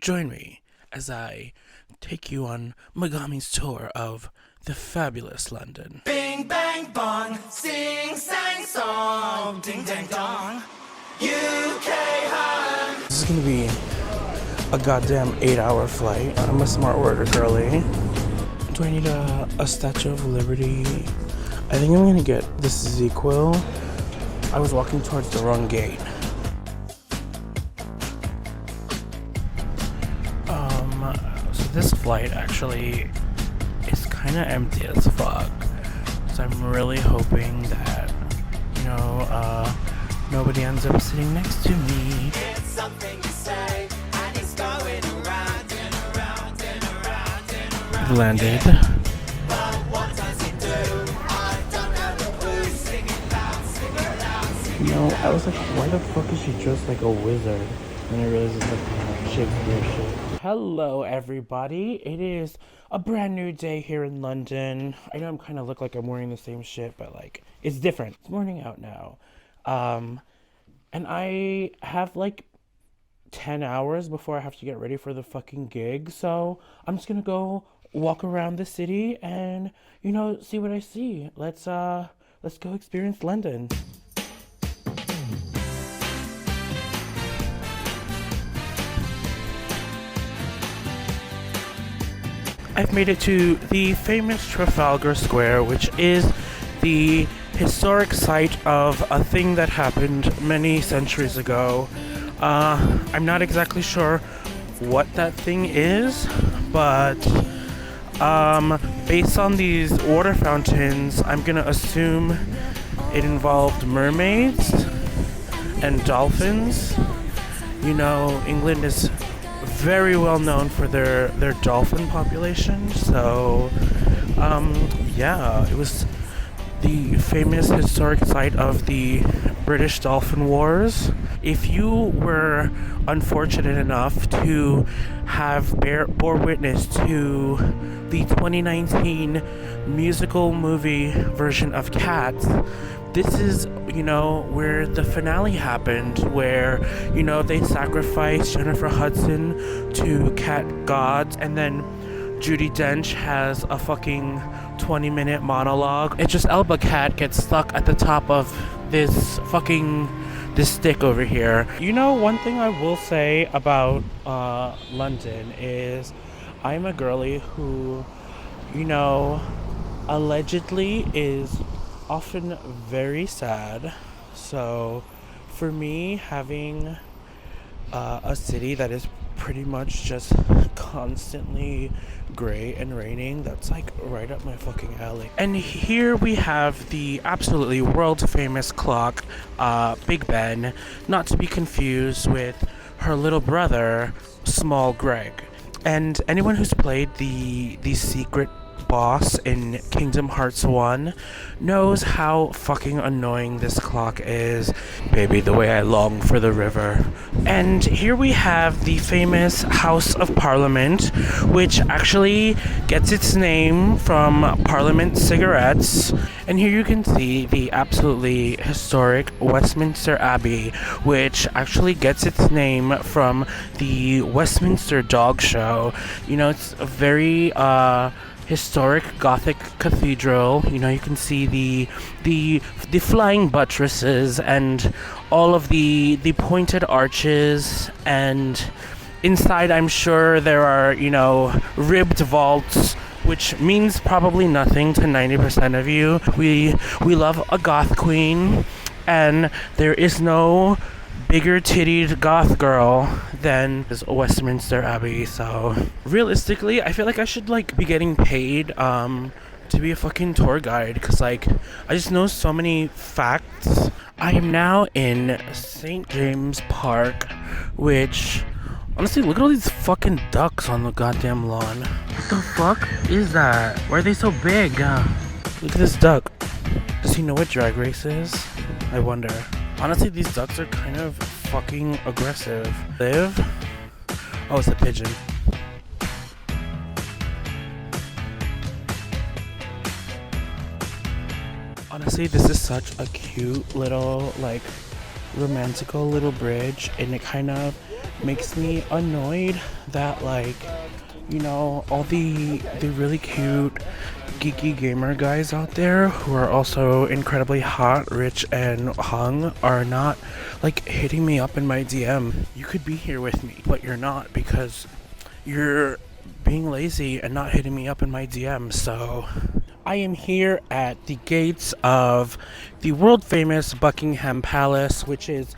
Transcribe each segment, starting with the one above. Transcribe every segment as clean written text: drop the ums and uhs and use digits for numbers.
Join me as I take you on Megami's tour of the fabulous London. Bing bang bong, sing sang song, ding dang dong, UK home. This is gonna be a goddamn 8-hour flight. I'm a smart worker girly. Do I need a Statue of Liberty? I think I'm gonna get this ZQL. I was walking towards the wrong gate. So this flight actually is kind of empty as fuck. So I'm really hoping that, nobody ends up sitting next to me. It's something you say, and it's going around and around and around and around. Landed. But what does it do? I don't know the clue. Sing it loud, sing it loud, sing it loud. I was like, why the fuck is she dressed like a wizard? And I realized it's like Shakespeare shit. Hello, everybody. It is a brand new day here in London. I know I'm kind of look like I'm wearing the same shit, but like, it's different. It's morning out now. And I have like 10 hours before I have to get ready for the fucking gig. So I'm just gonna go walk around the city and, see what I see. Let's go experience London. I've made it to the famous Trafalgar Square, which is the historic site of a thing that happened many centuries ago. I'm not exactly sure what that thing is, but based on these water fountains, I'm gonna assume it involved mermaids and dolphins. England is very well known for their dolphin population, so it was the famous historic site of the British Dolphin Wars. If you were unfortunate enough to have bore witness to the 2019 musical movie version of Cats, this is, where the finale happened, where, they sacrificed Jennifer Hudson to cat gods, and then Judi Dench has a fucking 20-minute monologue. It's just Elba Cat gets stuck at the top of this stick over here. One thing I will say about London is I'm a girly who, allegedly is often very sad. So for me, having a city that is pretty much just constantly gray and raining, that's like right up my fucking alley. And here we have the absolutely world famous clock, Big Ben, not to be confused with her little brother, Small Greg. And anyone who's played the secret boss in Kingdom Hearts 1 knows how fucking annoying this clock is. Baby, the way I long for the river. And here we have the famous House of Parliament, which actually gets its name from Parliament cigarettes. And here you can see the absolutely historic Westminster Abbey, which actually gets its name from the Westminster Dog Show. It's a very historic Gothic cathedral. You can see the flying buttresses and all of the pointed arches, and inside I'm sure there are ribbed vaults, which means probably nothing to 90% of you. We love a goth queen, and there is no bigger tittied goth girl than this Westminster Abbey. So realistically, I feel like I should be getting paid to be a fucking tour guide, because I just know so many facts. I am now in St. James Park, which honestly, look at all these fucking ducks on the goddamn lawn. What the fuck is that? Why are they so big? Look at this duck. Does he know what Drag Race is? I wonder. Honestly, these ducks are kind of fucking aggressive. Live? Oh, it's a pigeon. Honestly, this is such a cute little, romantical little bridge, and it kind of makes me annoyed that, like, you know, all the really cute geeky gamer guys out there who are also incredibly hot, rich, and hung are not, like, hitting me up in my DM. You could be here with me, but you're not because you're being lazy and not hitting me up in my DM. So I am here at the gates of the world famous Buckingham Palace, which is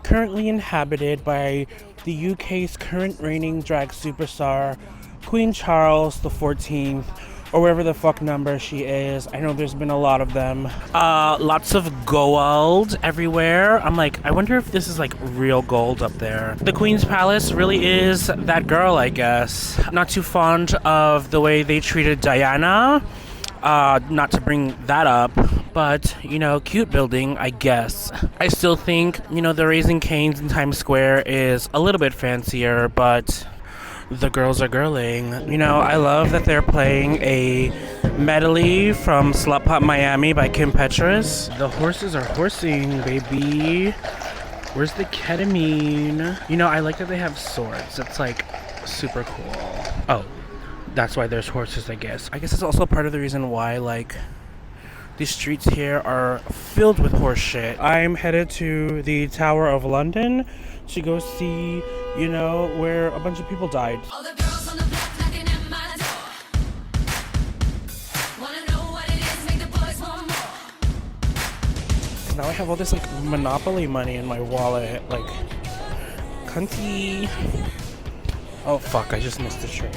currently inhabited by the UK's current reigning drag superstar, Queen Charles the 14th, or whatever the fuck number she is. I know there's been a lot of them. Lots of gold everywhere. I'm like, I wonder if this is like real gold up there. The Queen's Palace really is that girl, I guess. Not too fond of the way they treated Diana. Not to bring that up, but, you know, cute building, I guess. I still think, you know, the Raising Cane's in Times Square is a little bit fancier, but the girls are girling. You know, I love that they're playing a medley from Slut Pop Miami by Kim Petras. The horses are horsing, baby. Where's the ketamine? You know, I like that they have swords. It's like super cool. Oh, that's why there's horses, I guess. I guess it's also part of the reason why, like, these streets here are filled with horse shit. I'm headed to the Tower of London to go see, you know, where a bunch of people died. All the girls on the block knocking at my door. Wanna know what it is, make the boys want more. Now I have all this, like, Monopoly money in my wallet. Like, cunty. Oh, fuck, I just missed the train.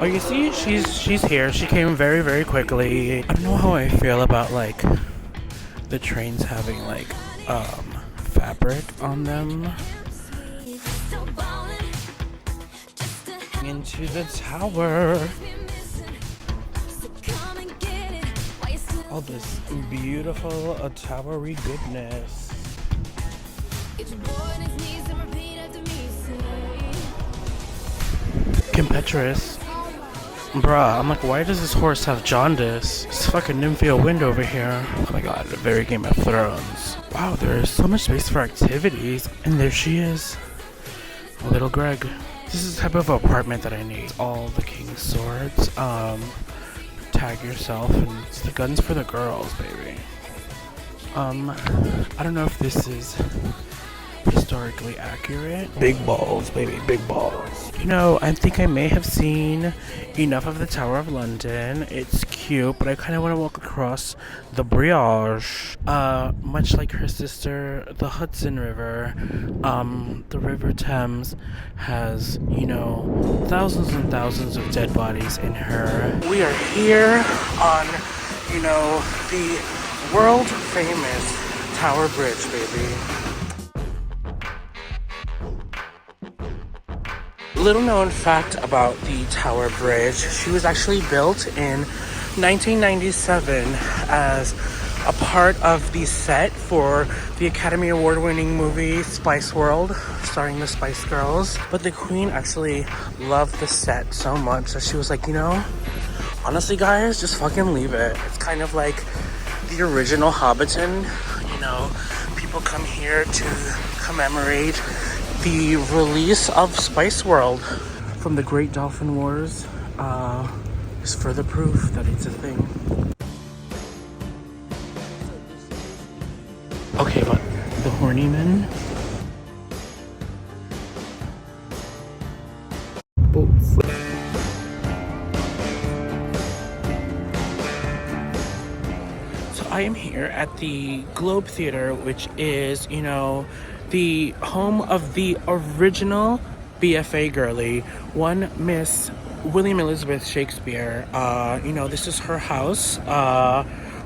Oh, you see, she's here. She came very, very quickly. I don't know how I feel about, like, the trains having, like, fabric on them. Into the tower. All this beautiful towery goodness. Kim Petras. Bruh, I'm like, why does this horse have jaundice? It's fucking Nymphia Wind over here. Oh my god, very Game of Thrones. Wow, there's so much space for activities. And there she is. Little Greg. This is the type of apartment that I need. All the king's swords. Tag yourself, and it's the guns for the girls, baby. I don't know if this is historically accurate. Big balls, baby, big balls. You know, I think I may have seen enough of the Tower of London. It's cute, but I kind of want to walk across the Brioche. Much like her sister, the Hudson River, the River Thames has, you know, thousands and thousands of dead bodies in her. We are here on, you know, the world famous Tower Bridge, baby. Little known fact about the Tower Bridge, she was actually built in 1997 as a part of the set for the Academy Award winning movie Spice World, starring the Spice Girls. But the Queen actually loved the set so much that she was like, you know, honestly guys, just fucking leave it. It's kind of like the original Hobbiton, you know, people come here to commemorate the release of Spice World from the Great Dolphin Wars. Is further proof that it's a thing. Okay, but the horny men. Boats. So I am here at the Globe Theater, which is, you know, the home of the original BFA girly, one Miss William Elizabeth Shakespeare. You know, this is her house,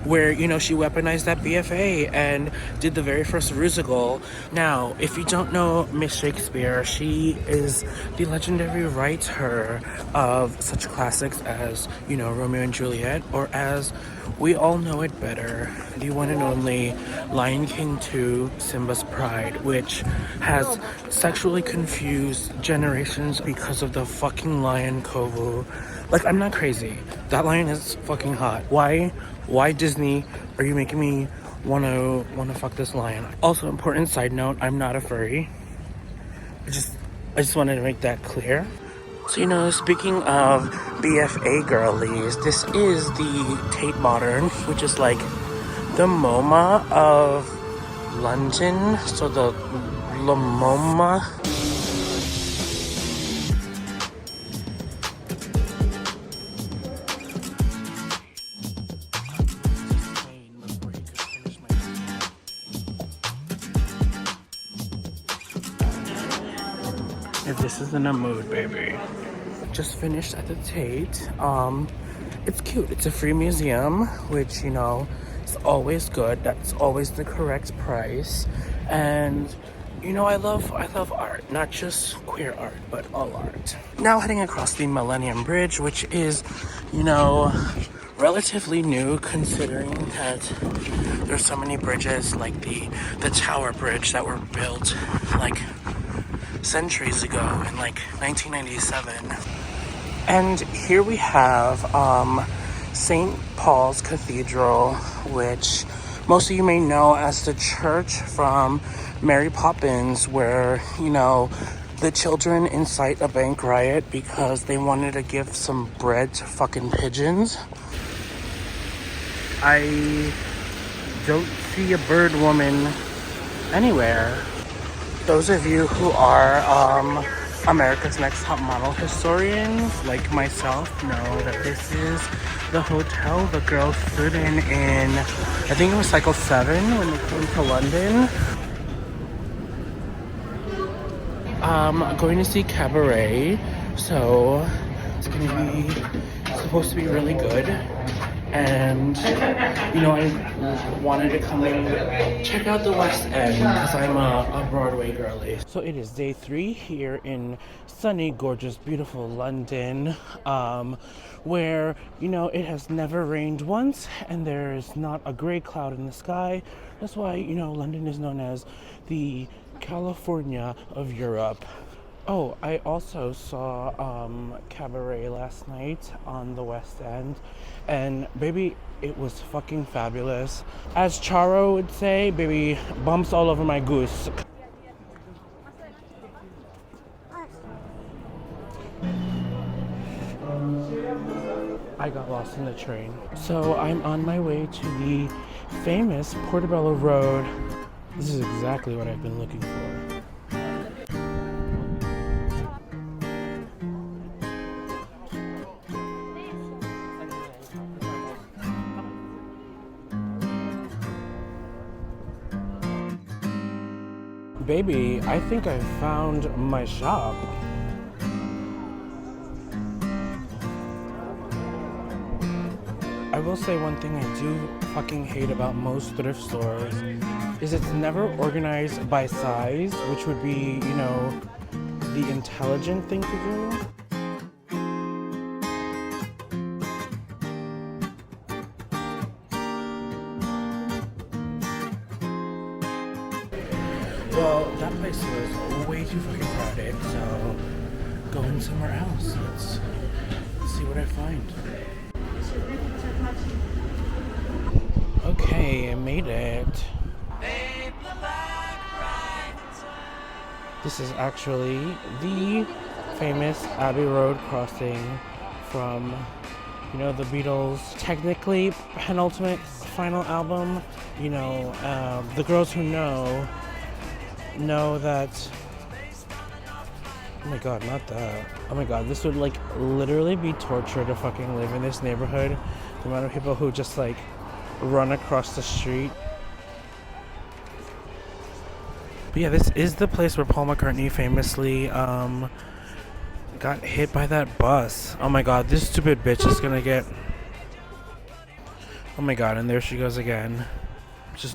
where, you know, she weaponized that BFA and did the very first musical. Now, if you don't know Miss Shakespeare, she is the legendary writer of such classics as, you know, Romeo and Juliet, or as we all know it better, the one and only Lion King 2, Simba's Pride, which has sexually confused generations because of the fucking lion Kovu. Like, I'm not crazy. That lion is fucking hot. Why Disney are you making me wanna fuck this lion. Also, important side note, I'm not a furry. I just wanted to make that clear. So, you know, speaking of BFA girlies, this is the Tate Modern, which is like the MoMA of London. So the MoMA. If this isn't a mood, baby. Just finished at the Tate. It's cute. It's a free museum, which, you know, is always good. That's always the correct price. And you know, I love art, not just queer art, but all art. Now heading across the Millennium Bridge, which is, you know, relatively new considering that there's so many bridges like the Tower Bridge that were built like centuries ago in like 1997. And here we have St. Paul's Cathedral, which most of you may know as the church from Mary Poppins, where, you know, the children incite a bank riot because they wanted to give some bread to fucking pigeons. I don't see a bird woman anywhere. Those of you who are America's Next Top Model historians, like myself, know that this is the hotel the girls stood in I think it was cycle 7 when they came to London. Going to see Cabaret, so it's supposed to be really good. And, you know, I wanted to come and check out the West End because I'm a Broadway girly. So it is day 3 here in sunny, gorgeous, beautiful London, where, you know, it has never rained once and there's not a gray cloud in the sky. That's why, you know, London is known as the California of Europe. Oh, I also saw Cabaret last night on the West End, and baby, it was fucking fabulous. As Charo would say, baby, bumps all over my goose. I got lost in the train. So I'm on my way to the famous Portobello Road. This is exactly what I've been looking for. Baby, I think I found my shop. I will say one thing I do fucking hate about most thrift stores is it's never organized by size, which would be, you know, the intelligent thing to do. Well, that place was way too fucking crowded, so going somewhere else. Let's see what I find. Okay, I made it. This is actually the famous Abbey Road crossing from, you know, the Beatles' technically penultimate final album. You know, the girls who know that. Oh my god, not that. Oh my god, this would like literally be torture to fucking live in this neighborhood. The amount of people who just like run across the street. But yeah, this is the place where Paul McCartney famously got hit by that bus. Oh my god, this stupid bitch is gonna get. Oh my god, and there she goes again.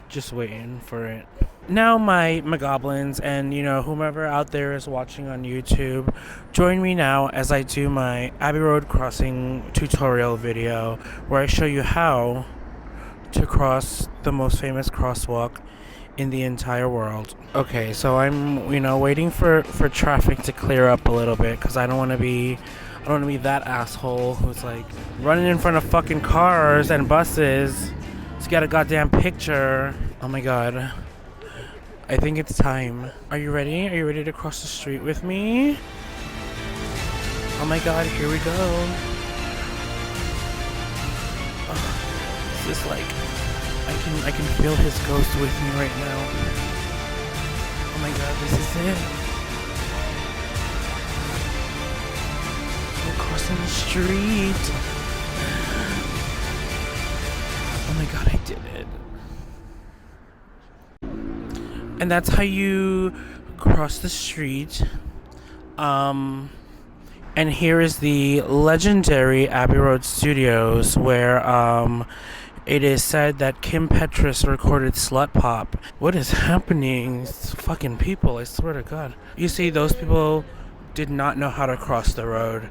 Just waiting for it. Now my goblins and, you know, whomever out there is watching on YouTube, join me now as I do my Abbey Road crossing tutorial video where I show you how to cross the most famous crosswalk in the entire world. Okay, so I'm, you know, waiting for traffic to clear up a little bit because I don't want to be that asshole who's like running in front of fucking cars and buses Let's get a goddamn picture. Oh my god. I think it's time. Are you ready? Are you ready to cross the street with me? Oh my god, here we go. Oh, this is like I can feel his ghost with me right now. Oh my god, this is it. We're crossing the street. Oh my god, I did it. And that's how you cross the street. And here is the legendary Abbey Road Studios, where it is said that Kim Petras recorded Slut Pop. What is happening? It's fucking people, I swear to God. You see, those people did not know how to cross the road.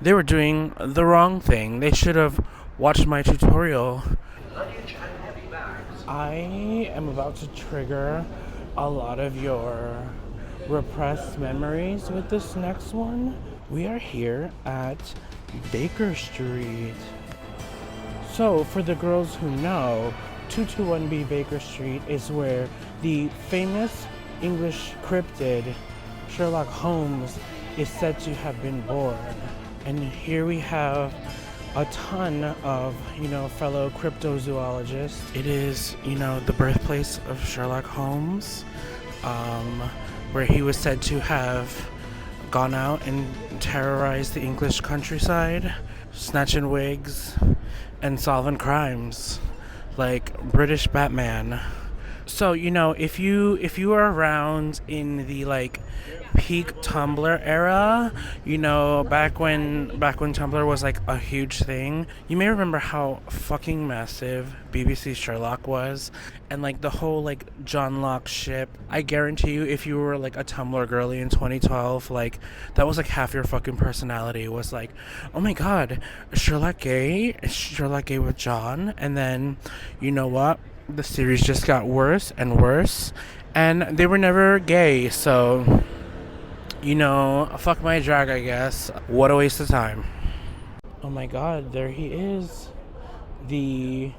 They were doing the wrong thing. They should have watched my tutorial. I am about to trigger a lot of your repressed memories with this next one. We are here at Baker Street. So, for the girls who know, 221B Baker Street is where the famous English cryptid Sherlock Holmes is said to have been born. And here we have a ton of, fellow cryptozoologists. It is, the birthplace of Sherlock Holmes, where he was said to have gone out and terrorized the English countryside, snatching wigs and solving crimes like British Batman. So, if you are around in the peak Tumblr era, back when Tumblr was a huge thing, you may remember how fucking massive BBC Sherlock was, and the whole John Locke ship. I guarantee you, if you were a Tumblr girly in 2012, that was half your fucking personality was oh my god, Sherlock gay with John. And then, you know what, the series just got worse and worse, and they were never gay, so fuck my drag, I guess. What a waste of time. Oh my god, there he is. The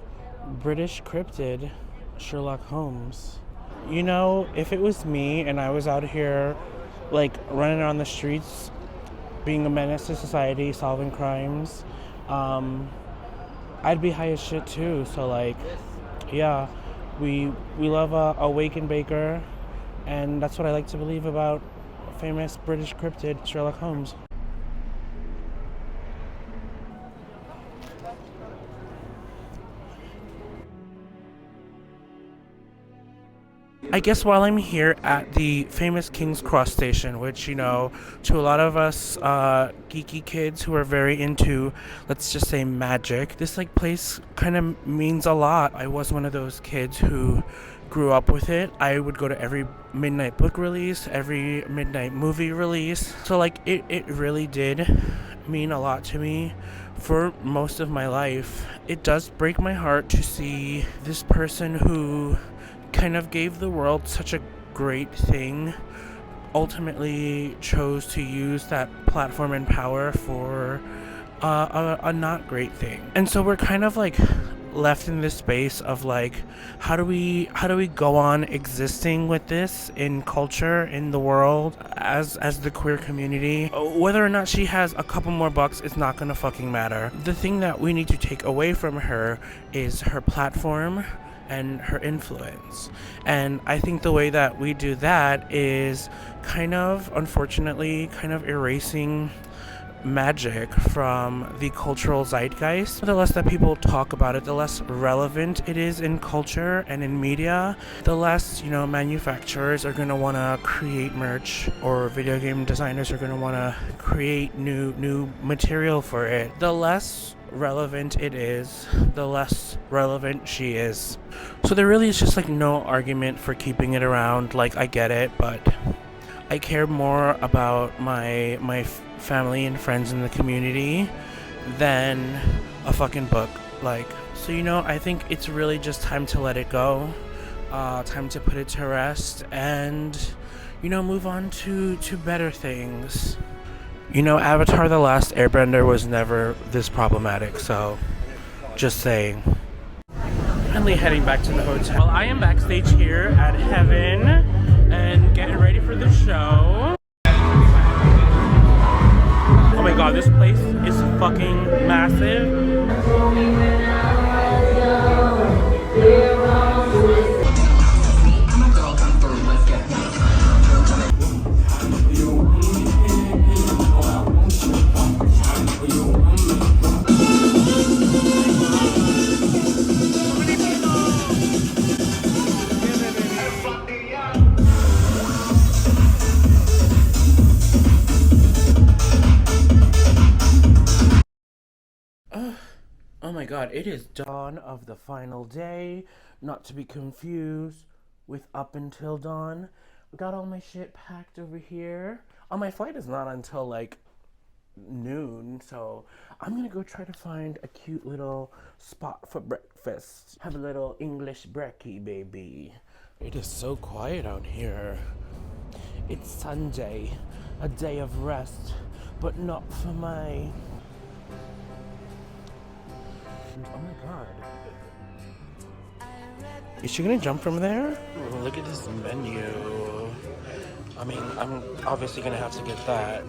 British cryptid, Sherlock Holmes. If it was me and I was out here, running around the streets, being a menace to society, solving crimes, I'd be high as shit too. So, yeah, we love a wake and baker, and that's what I like to believe about famous British cryptid Sherlock Holmes. I guess while I'm here at the famous King's Cross station, which, to a lot of us geeky kids who are very into, let's just say, magic, this place kind of means a lot. I was one of those kids who grew up with it. I would go to every midnight book release, every midnight movie release. So it really did mean a lot to me for most of my life. It does break my heart to see this person who kind of gave the world such a great thing ultimately chose to use that platform and power for a not great thing. And so we're kind of left in this space of how do we go on existing with this in culture, in the world, as the queer community. Whether or not she has a couple more bucks, it's not gonna fucking matter. The thing that we need to take away from her is her platform and her influence. And I think the way that we do that is unfortunately erasing magic from the cultural zeitgeist. The less that people talk about it, the less relevant it is in culture and in media, the less, manufacturers are going to want to create merch, or video game designers are going to want to create new material for it. The less relevant it is, the less relevant she is. So there really is just no argument for keeping it around. I get it, but I care more about my family and friends in the community than a fucking book. So I think it's really just time to let it go, time to put it to rest, and move on to better things. Avatar: The Last Airbender was never this problematic, so Just saying. Finally heading back to the hotel. Well, I am backstage here at Heaven and getting ready for the show. Oh my god, this place is fucking massive. Oh my god, it is dawn of the final day, not to be confused with up until dawn. Got all my shit packed over here. Oh, my flight is not until like noon, so I'm gonna go try to find a cute little spot for breakfast. Have a little English brekkie, baby. It is so quiet out here. It's Sunday, a day of rest, but not for my... Oh my god. Is she gonna jump from there? Ooh, look at this menu. I mean, I'm obviously gonna have to get that.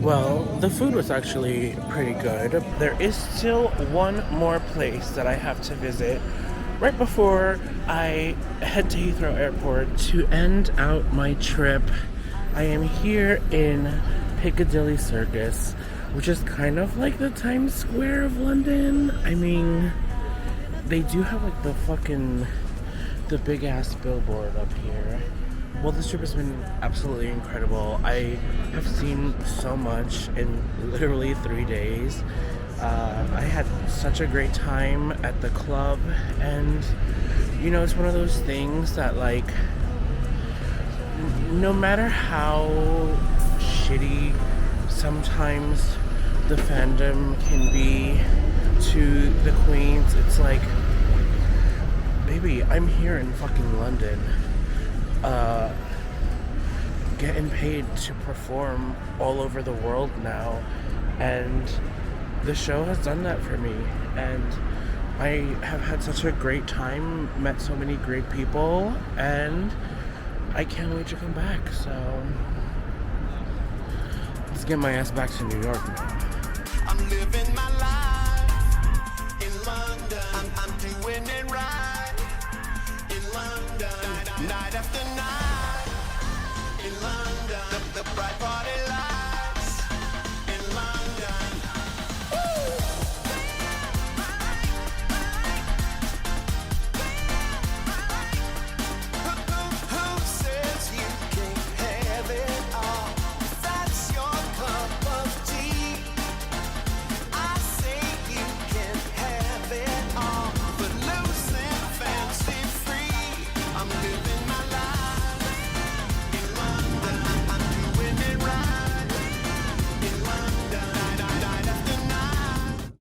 Well, the food was actually pretty good. There is still one more place that I have to visit right before I head to Heathrow Airport to end out my trip. I am here in Piccadilly Circus, which is kind of like the Times Square of London. I mean, they do have like the big ass billboard up here. Well, this trip has been absolutely incredible. I have seen so much in literally 3 days. I had such a great time at the club, and you know, it's one of those things that like, no matter how shitty sometimes the fandom can be to the queens, it's like, baby, I'm here in fucking London, getting paid to perform all over the world now, and the show has done that for me, and I have had such a great time, met so many great people, and I can't wait to come back. So let's get my ass back to New York now. I'm living my life in London. I'm doing it right in London. Night after night in London. The bright party